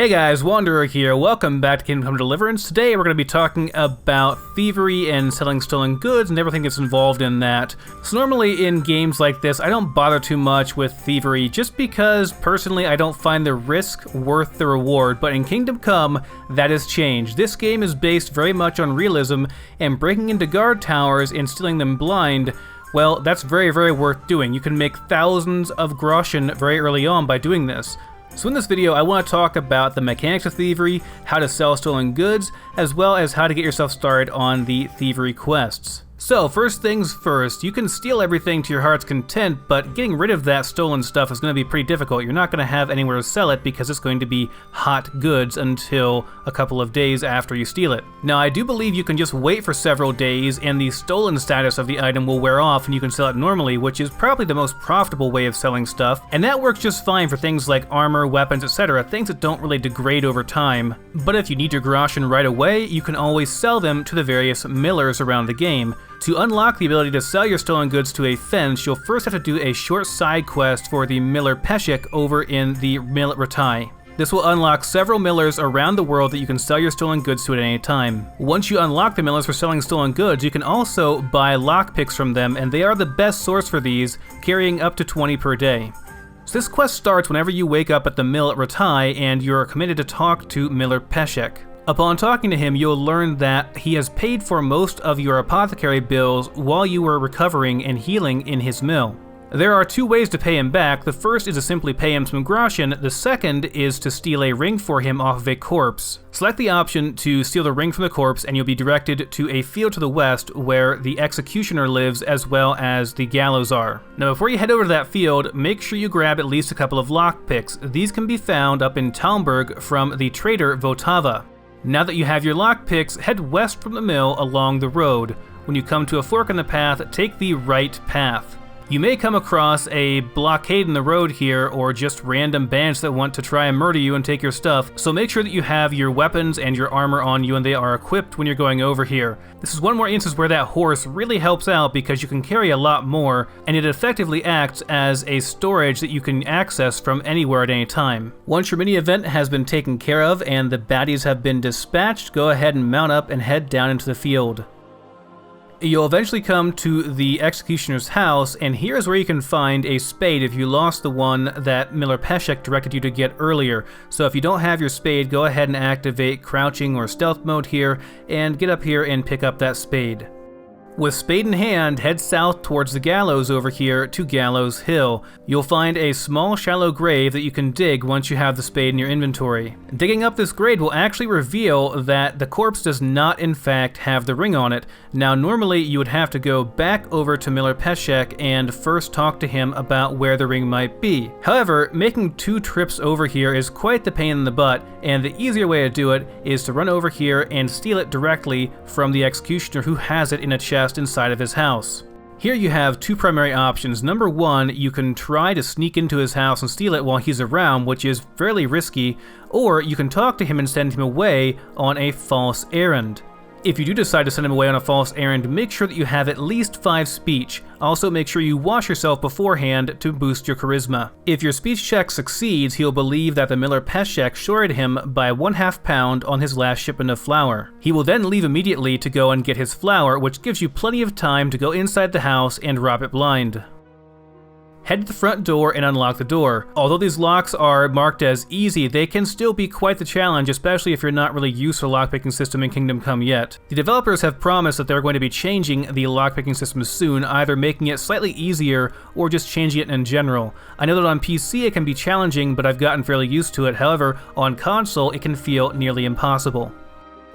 Hey guys, Wanderer here. Welcome back to Kingdom Come Deliverance. Today we're going to be talking about thievery and selling stolen goods and everything that's involved in that. So normally in games like this, I don't bother too much with thievery just because personally I don't find the risk worth the reward, but in Kingdom Come, that has changed. This game is based very much on realism, and breaking into guard towers and stealing them blind, well, that's very worth doing. You can make thousands of groschen very early on by doing this. So in this video, I want to talk about the mechanics of thievery, how to sell stolen goods, as well as how to get yourself started on the thievery quests. So first things first, you can steal everything to your heart's content, but getting rid of that stolen stuff is going to be pretty difficult. You're not going to have anywhere to sell it because it's going to be hot goods until a couple of days after you steal it. Now I do believe you can just wait for several days and the stolen status of the item will wear off and you can sell it normally, which is probably the most profitable way of selling stuff, and that works just fine for things like armor, weapons, etc., things that don't really degrade over time. But if you need your groschen right away, you can always sell them to the various millers around the game. To unlock the ability to sell your stolen goods to a fence, you'll first have to do a short side quest for the Miller Peshek over in the Mill Ratai. This will unlock several millers around the world that you can sell your stolen goods to at any time. Once you unlock the millers for selling stolen goods, you can also buy lockpicks from them, and they are the best source for these, carrying up to 20 per day. So this quest starts whenever you wake up at the Mill Ratai and you're committed to talk to Miller Peshek. Upon talking to him, you'll learn that he has paid for most of your apothecary bills while you were recovering and healing in his mill. There are two ways to pay him back. The first is to simply pay him some groschen. The second is to steal a ring for him off of a corpse. Select the option to steal the ring from the corpse and you'll be directed to a field to the west where the executioner lives as well as the gallows are. Now before you head over to that field, make sure you grab at least a couple of lockpicks. These can be found up in Talmberg from the trader Votava. Now that you have your lockpicks, head west from the mill along the road. When you come to a fork in the path, take the right path. You may come across a blockade in the road here, or just random bandits that want to try and murder you and take your stuff, so make sure that you have your weapons and your armor on you and they are equipped when you're going over here. This is one more instance where that horse really helps out because you can carry a lot more, and it effectively acts as a storage that you can access from anywhere at any time. Once your mini event has been taken care of and the baddies have been dispatched, go ahead and mount up and head down into the field. You'll eventually come to the executioner's house, and here's where you can find a spade if you lost the one that Miller Peshek directed you to get earlier. So if you don't have your spade, go ahead and activate crouching or stealth mode here, and get up here and pick up that spade. With spade in hand, head south towards the gallows over here to Gallows Hill. You'll find a small shallow grave that you can dig once you have the spade in your inventory. Digging up this grave will actually reveal that the corpse does not in fact have the ring on it. Now normally you would have to go back over to Miller Peshek and first talk to him about where the ring might be. However, making 2 trips over here is quite the pain in the butt, and the easier way to do it is to run over here and steal it directly from the executioner who has it in a chest inside of his house. Here you have 2 primary options. Number 1, you can try to sneak into his house and steal it while he's around, which is fairly risky, or you can talk to him and send him away on a false errand. If you do decide to send him away on a false errand, make sure that you have at least 5 speech. Also make sure you wash yourself beforehand to boost your charisma. If your speech check succeeds, he'll believe that the Miller Peshek shorted him by 1/2 pound on his last shipment of flour. He will then leave immediately to go and get his flour, which gives you plenty of time to go inside the house and rob it blind. Head to the front door and unlock the door. Although these locks are marked as easy, they can still be quite the challenge, especially if you're not really used to the lockpicking system in Kingdom Come yet. The developers have promised that they're going to be changing the lockpicking system soon, either making it slightly easier or just changing it in general. I know that on PC it can be challenging, but I've gotten fairly used to it. However, on console it can feel nearly impossible.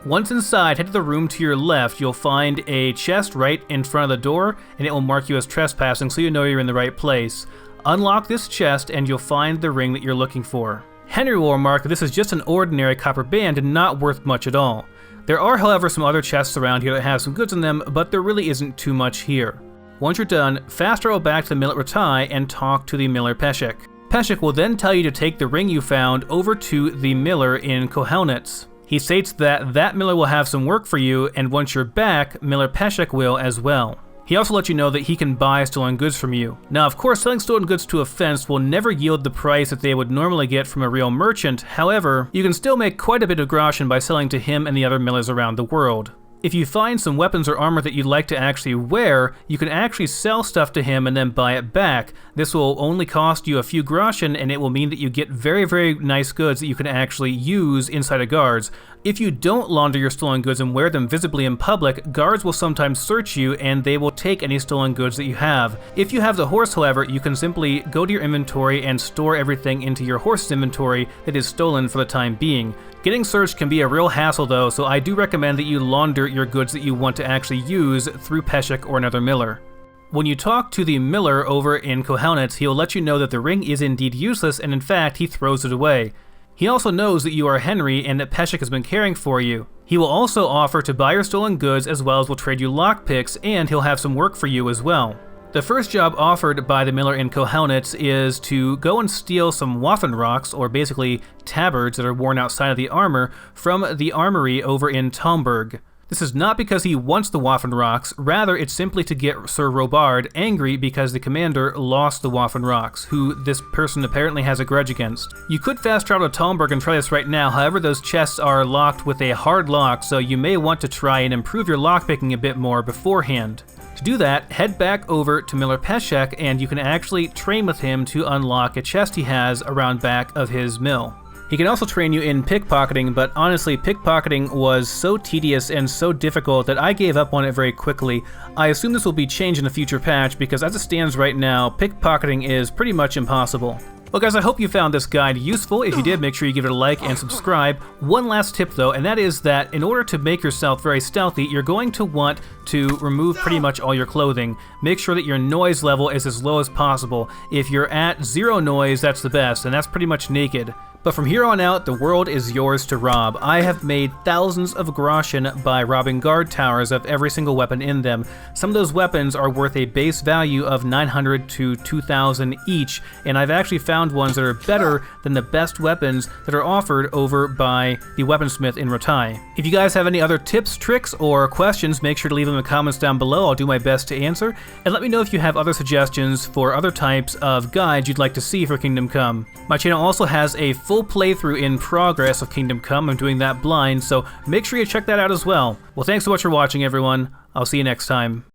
Once inside, head to the room to your left. You'll find a chest right in front of the door, and it will mark you as trespassing so you know you're in the right place. Unlock this chest and you'll find the ring that you're looking for. Henry will remark that this is just an ordinary copper band and not worth much at all. There are, however, some other chests around here that have some goods in them, but there really isn't too much here. Once you're done, fast travel back to the Mill Ratai and talk to the Miller Peshek. Peshek will then tell you to take the ring you found over to the miller in Kohelnitz. He states that that miller will have some work for you, and once you're back, Miller Peshek will as well. He also lets you know that he can buy stolen goods from you. Now, of course, selling stolen goods to a fence will never yield the price that they would normally get from a real merchant. However, you can still make quite a bit of groschen by selling to him and the other millers around the world. If you find some weapons or armor that you'd like to actually wear, you can actually sell stuff to him and then buy it back. This will only cost you a few groschen, and it will mean that you get very, very nice goods that you can actually use inside of guards. If you don't launder your stolen goods and wear them visibly in public, guards will sometimes search you and they will take any stolen goods that you have. If you have the horse, however, you can simply go to your inventory and store everything into your horse's inventory that is stolen for the time being. Getting searched can be a real hassle though, so I do recommend that you launder your goods that you want to actually use through Peshek or another miller. When you talk to the miller over in Kohelnitz, he'll let you know that the ring is indeed useless, and in fact, he throws it away. He also knows that you are Henry and that Peshek has been caring for you. He will also offer to buy your stolen goods, as well as will trade you lockpicks, and he'll have some work for you as well. The first job offered by the miller in Kohelnitz is to go and steal some Waffenrocks, or basically tabards that are worn outside of the armor, from the armory over in Talmberg. This is not because he wants the Waffenrocks, rather it's simply to get Sir Robard angry because the commander lost the Waffenrocks, who this person apparently has a grudge against. You could fast travel to Talmberg and try this right now, however those chests are locked with a hard lock, so you may want to try and improve your lockpicking a bit more beforehand. To do that, head back over to Miller Peshek and you can actually train with him to unlock a chest he has around back of his mill. He can also train you in pickpocketing, but honestly, pickpocketing was so tedious and so difficult that I gave up on it very quickly. I assume this will be changed in a future patch because as it stands right now, pickpocketing is pretty much impossible. Well guys, I hope you found this guide useful. If you did, make sure you give it a like and subscribe. One last tip though, and that is that in order to make yourself very stealthy, you're going to want to remove pretty much all your clothing. Make sure that your noise level is as low as possible. If you're at 0 noise, that's the best, and that's pretty much naked. But from here on out, the world is yours to rob. I have made thousands of groschen by robbing guard towers of every single weapon in them. Some of those weapons are worth a base value of 900 to 2,000 each, and I've actually found ones that are better than the best weapons that are offered over by the weaponsmith in Rotai. If you guys have any other tips, tricks, or questions, make sure to leave them in the comments down below. I'll do my best to answer, and let me know if you have other suggestions for other types of guides you'd like to see for Kingdom Come. My channel also has a full playthrough in progress of Kingdom Come. I'm doing that blind, so make sure you check that out as well. Well, thanks so much for watching, everyone. I'll see you next time.